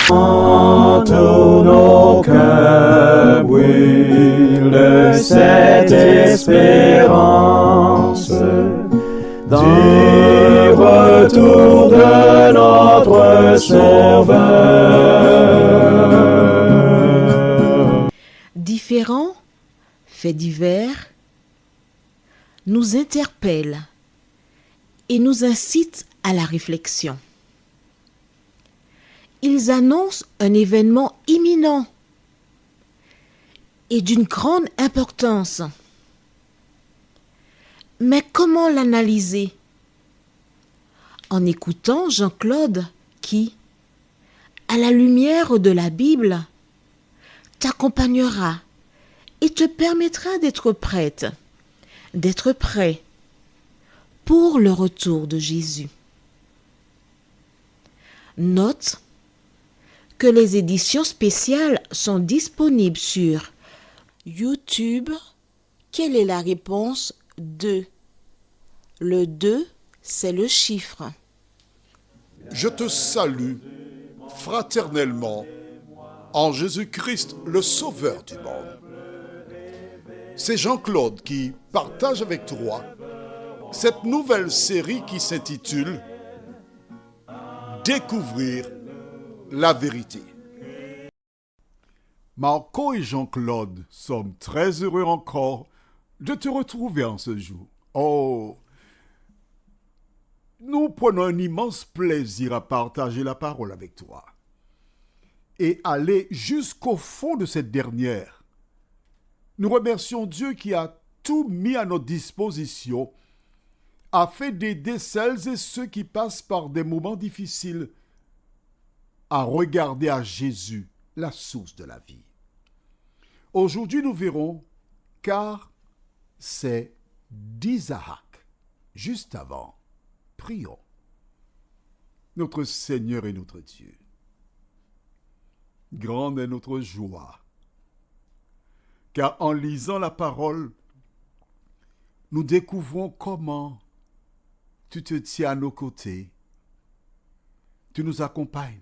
Tous nos cœurs brûlent de cette espérance du retour de notre Sauveur. Différents faits divers nous interpellent et nous incitent à la réflexion. Ils annoncent un événement imminent et d'une grande importance. Mais comment l'analyser? En écoutant Jean-Claude qui, à la lumière de la Bible, t'accompagnera et te permettra d'être prête, d'être prêt pour le retour de Jésus. Note que les éditions spéciales sont disponibles sur YouTube. Quelle est la réponse 2? Le 2, c'est le chiffre. Je te salue fraternellement en Jésus-Christ, le Sauveur du monde. C'est Jean-Claude qui partage avec toi cette nouvelle série qui s'intitule « Découvrir la vérité ». Marco et Jean-Claude sommes très heureux encore de te retrouver en ce jour. Oh, nous prenons un immense plaisir à partager la parole avec toi et aller jusqu'au fond de cette dernière. Nous remercions Dieu qui a tout mis à notre disposition afin d'aider celles et ceux qui passent par des moments difficiles à regarder à Jésus, la source de la vie. Aujourd'hui, nous verrons, car c'est d'Isaac. Juste avant, prions. Notre Seigneur et notre Dieu, grande est notre joie, car en lisant la parole, nous découvrons comment tu te tiens à nos côtés, tu nous accompagnes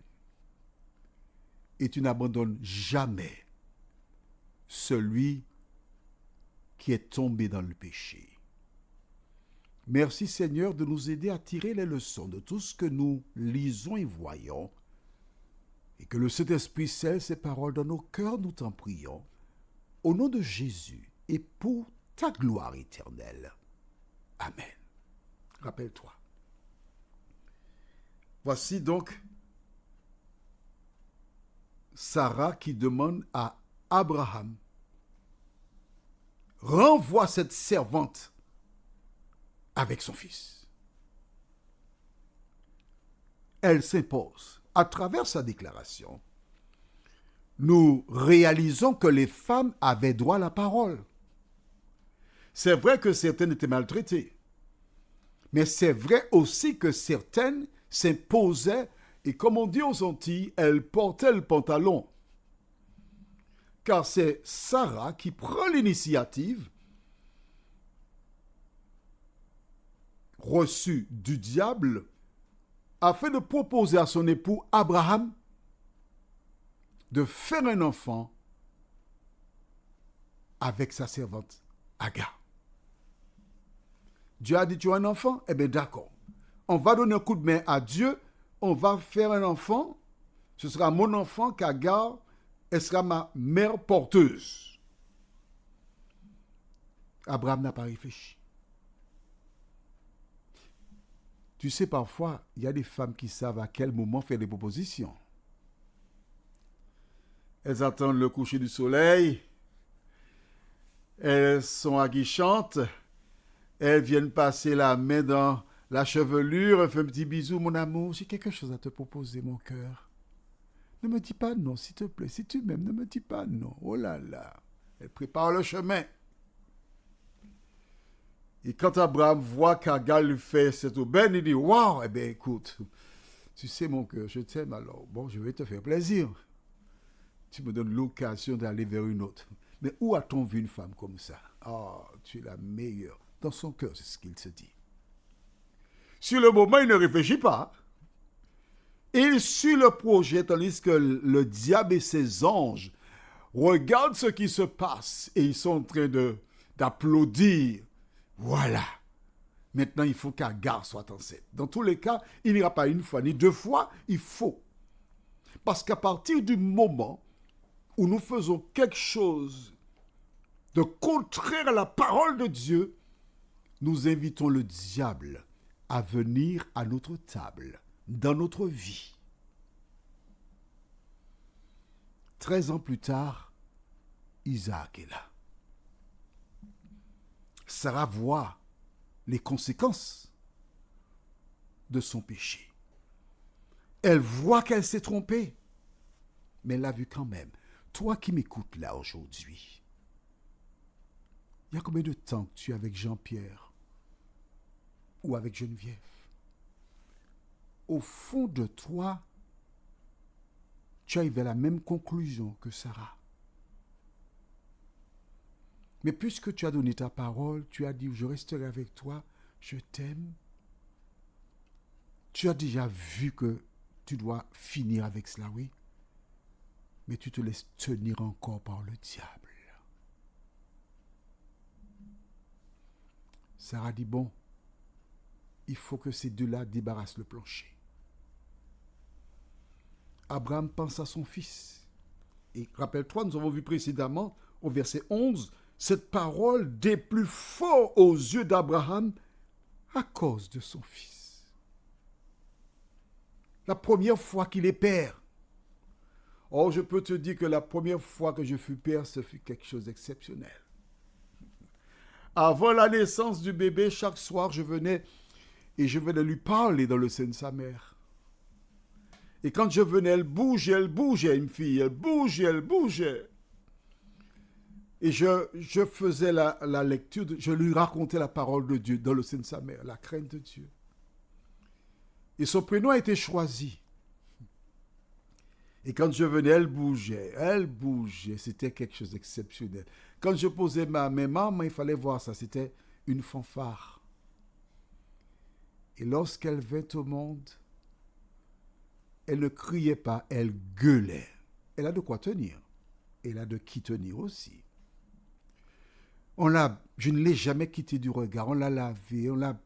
et tu n'abandonnes jamais celui qui est tombé dans le péché. Merci Seigneur de nous aider à tirer les leçons de tout ce que nous lisons et voyons, et que le Saint-Esprit scelle ces paroles dans nos cœurs, nous t'en prions, au nom de Jésus et pour ta gloire éternelle. Amen. Rappelle-toi. Voici donc Sarah qui demande à Abraham: renvoie cette servante avec son fils. Elle s'impose. À travers sa déclaration, nous réalisons que les femmes avaient droit à la parole. C'est vrai que certaines étaient maltraitées, mais c'est vrai aussi que certaines s'imposaient et, comme on dit aux Antilles, elles portaient le pantalon. Car c'est Sarah qui prend l'initiative, reçue du diable, afin de proposer à son époux Abraham de faire un enfant avec sa servante Agar. Dieu a dit: tu as un enfant? Eh bien d'accord. On va donner un coup de main à Dieu, on va faire un enfant, ce sera mon enfant qu'Agar, elle sera ma mère porteuse. Abraham n'a pas réfléchi. Tu sais, parfois, il y a des femmes qui savent à quel moment faire des propositions. Elles attendent le coucher du soleil, elles sont aguichantes, elles viennent passer la main dans la chevelure, elles font un petit bisou: mon amour, j'ai quelque chose à te proposer, mon cœur. Ne me dis pas non, s'il te plaît, si tu m'aimes, ne me dis pas non. Oh là là, elle prépare le chemin. Et quand Abraham voit qu'Agar lui fait cette aubaine, il dit: waouh, eh bien écoute, tu sais mon cœur, je t'aime, alors bon, je vais te faire plaisir. Tu me donnes l'occasion d'aller vers une autre. Mais où a-t-on vu une femme comme ça? Oh, tu es la meilleure. Dans son cœur, c'est ce qu'il se dit. Sur le moment, il ne réfléchit pas. Il suit le projet, tandis que le diable et ses anges regardent ce qui se passe et ils sont en train d'applaudir. Voilà. Maintenant, il faut qu'Agar soit enceinte. Dans tous les cas, il n'ira pas une fois ni deux fois, il faut. Parce qu'à partir du moment où nous faisons quelque chose de contraire à la parole de Dieu, nous invitons le diable à venir à notre table, dans notre vie. 13 ans plus tard, Isaac est là. Sarah voit les conséquences de son péché. Elle voit qu'elle s'est trompée, mais elle l'a vu quand même. Toi qui m'écoutes là aujourd'hui, il y a combien de temps que tu es avec Jean-Pierre ou avec Geneviève? Au fond de toi, tu arrives à la même conclusion que Sarah. Mais puisque tu as donné ta parole, tu as dit, je resterai avec toi, je t'aime. Tu as déjà vu que tu dois finir avec cela, oui. Mais tu te laisses tenir encore par le diable. Sarah dit, bon, il faut que ces deux-là débarrassent le plancher. Abraham pense à son fils. Et rappelle-toi, nous avons vu précédemment, au verset 11, cette parole déplut fort aux yeux d'Abraham à cause de son fils. La première fois qu'il est père. Oh, je peux te dire que la première fois que je fus père, ce fut quelque chose d'exceptionnel. Avant la naissance du bébé, chaque soir, je venais lui parler dans le sein de sa mère. Et quand je venais, elle bougeait, une fille, elle bougeait. Et je faisais la lecture, je lui racontais la parole de Dieu dans le sein de sa mère, la crainte de Dieu. Et son prénom a été choisi. Et quand je venais, elle bougeait, c'était quelque chose d'exceptionnel. Quand je posais ma main, il fallait voir ça, c'était une fanfare. Et lorsqu'elle vint au monde, elle ne criait pas, elle gueulait. Elle a de quoi tenir. Elle a de qui tenir aussi. Je ne l'ai jamais quittée du regard. On l'a lavée, on l'a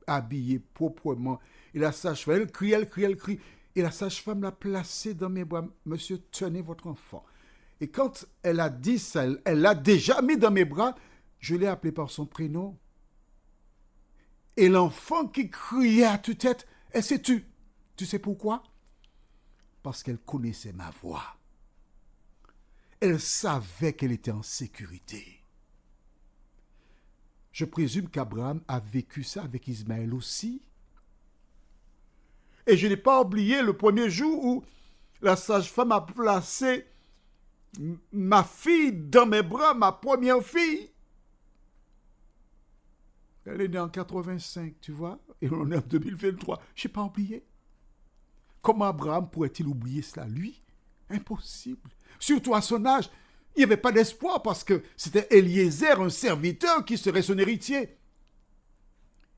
habillée proprement. Et la sage-femme, elle crie. Et la sage-femme l'a placée dans mes bras. Monsieur, tenez votre enfant. Et quand elle a dit ça, elle l'a déjà mis dans mes bras. Je l'ai appelé par son prénom. Et l'enfant qui criait à tue-tête, elle s'est tue. Tu sais pourquoi? Parce qu'elle connaissait ma voix. Elle savait qu'elle était en sécurité. Je présume qu'Abraham a vécu ça avec Ismaël aussi. Et je n'ai pas oublié le premier jour où la sage-femme a placé ma fille dans mes bras, ma première fille. Elle est née en 85, tu vois, et on est en 2023. Je n'ai pas oublié. Comment Abraham pourrait-il oublier cela, lui? Impossible. Surtout à son âge, il n'y avait pas d'espoir parce que c'était Eliezer, un serviteur, qui serait son héritier.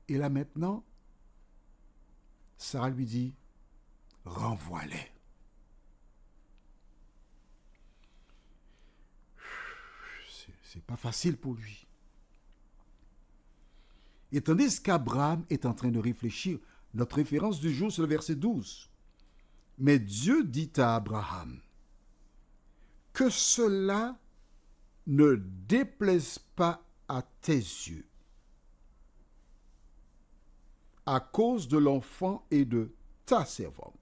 Et là maintenant, Sarah lui dit, renvoie-les. C'est pas facile pour lui. Et tandis qu'Abraham est en train de réfléchir, notre référence du jour, c'est le verset 12. Mais Dieu dit à Abraham, que cela ne déplaise pas à tes yeux, à cause de l'enfant et de ta servante.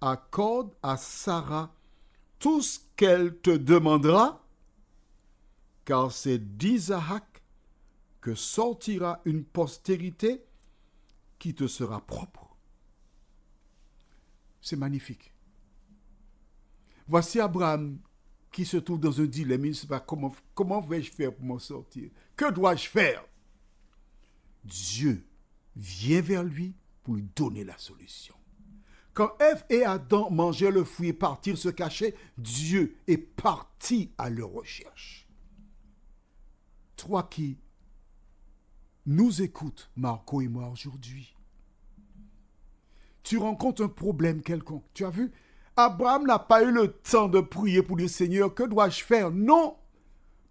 Accorde à Sarah tout ce qu'elle te demandera, car c'est d'Isaac que sortira une postérité qui te sera propre. C'est magnifique. Voici Abraham qui se trouve dans un dilemme. Il ne sait pas comment vais-je faire pour m'en sortir. Que dois-je faire? Dieu vient vers lui pour lui donner la solution. Quand Ève et Adam mangeaient le fruit et partirent se cacher, Dieu est parti à leur recherche. Toi qui nous écoutes, Marco et moi aujourd'hui, tu rencontres un problème quelconque. Tu as vu, Abraham n'a pas eu le temps de prier pour dire, Seigneur, que dois-je faire? Non.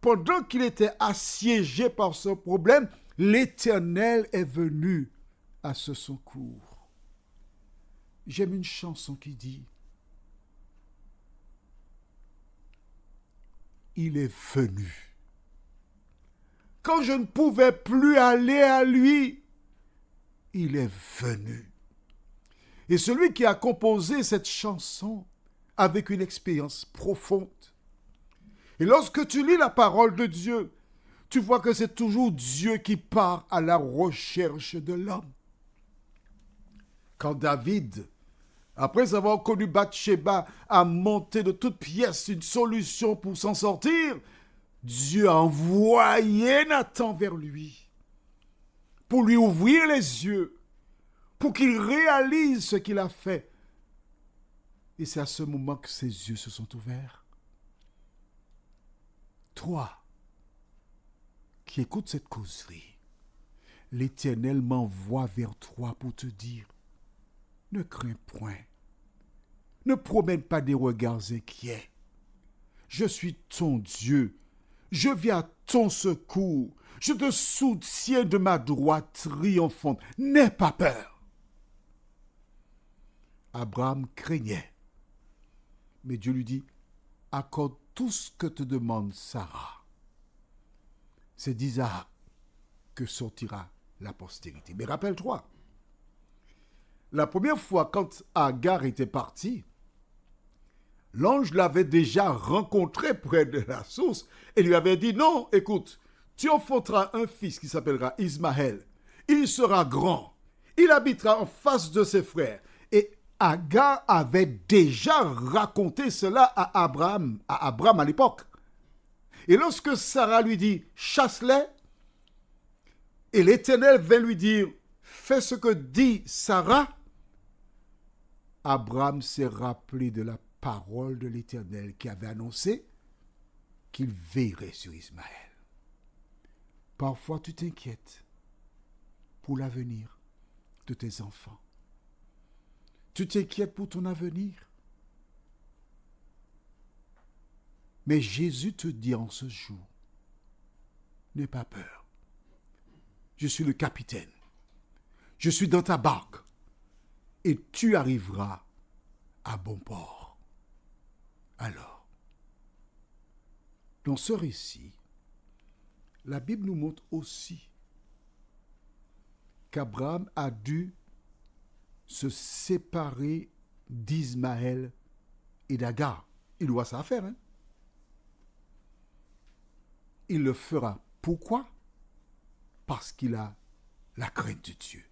Pendant qu'il était assiégé par ce problème, l'Éternel est venu à ce secours. J'aime une chanson qui dit, il est venu. Quand je ne pouvais plus aller à lui, il est venu. Et celui qui a composé cette chanson avec une expérience profonde. Et lorsque tu lis la parole de Dieu, tu vois que c'est toujours Dieu qui part à la recherche de l'homme. Quand David, après avoir connu Bathsheba, a monté de toutes pièces une solution pour s'en sortir, Dieu a envoyé Nathan vers lui pour lui ouvrir les yeux, pour qu'il réalise ce qu'il a fait. Et c'est à ce moment que ses yeux se sont ouverts. Toi, qui écoutes cette causerie, l'Éternel m'envoie vers toi pour te dire, ne crains point, ne promène pas des regards inquiets. Je suis ton Dieu, je viens à ton secours, je te soutiens de ma droite triomphante. N'aie pas peur. Abraham craignait, mais Dieu lui dit, accorde tout ce que te demande Sarah. C'est d'Isaac que sortira la postérité. Mais rappelle-toi, la première fois quand Agar était partie, l'ange l'avait déjà rencontré près de la source et lui avait dit, non, écoute, tu enfanteras un fils qui s'appellera Ismaël. Il sera grand. Il habitera en face de ses frères. Et Agar avait déjà raconté cela à Abraham à l'époque. Et lorsque Sarah lui dit, chasse-les, et l'Éternel vint lui dire, fais ce que dit Sarah, Abraham s'est rappelé de la parole de l'Éternel qui avait annoncé qu'il veillerait sur Ismaël. Parfois, tu t'inquiètes pour l'avenir de tes enfants. Tu t'inquiètes pour ton avenir. Mais Jésus te dit en ce jour, n'aie pas peur. Je suis le capitaine. Je suis dans ta barque. Et tu arriveras à bon port. Alors, dans ce récit, la Bible nous montre aussi qu'Abraham a dû se séparer d'Ismaël et d'Agar. Il doit ça à faire, hein? Il le fera. Pourquoi? Parce qu'il a la crainte de Dieu.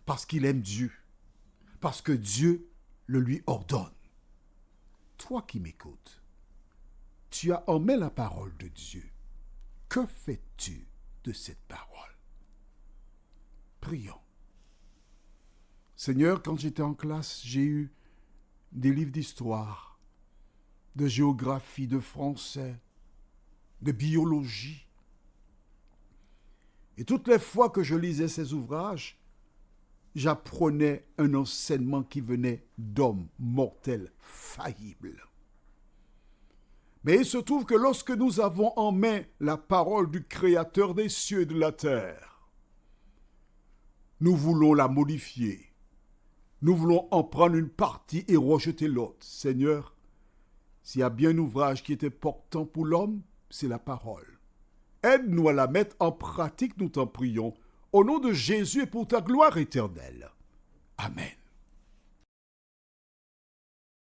Parce qu'il aime Dieu. Parce que Dieu le lui ordonne. Toi qui m'écoutes, tu as en main la parole de Dieu. Que fais-tu de cette parole? Prions. Seigneur, quand j'étais en classe, j'ai eu des livres d'histoire, de géographie, de français, de biologie. Et toutes les fois que je lisais ces ouvrages, j'apprenais un enseignement qui venait d'hommes mortels, faillibles. Mais il se trouve que lorsque nous avons en main la parole du Créateur des cieux et de la terre, nous voulons la modifier. Nous voulons en prendre une partie et rejeter l'autre. Seigneur, s'il y a bien un ouvrage qui est important pour l'homme, c'est la parole. Aide-nous à la mettre en pratique, nous t'en prions, au nom de Jésus et pour ta gloire éternelle. Amen.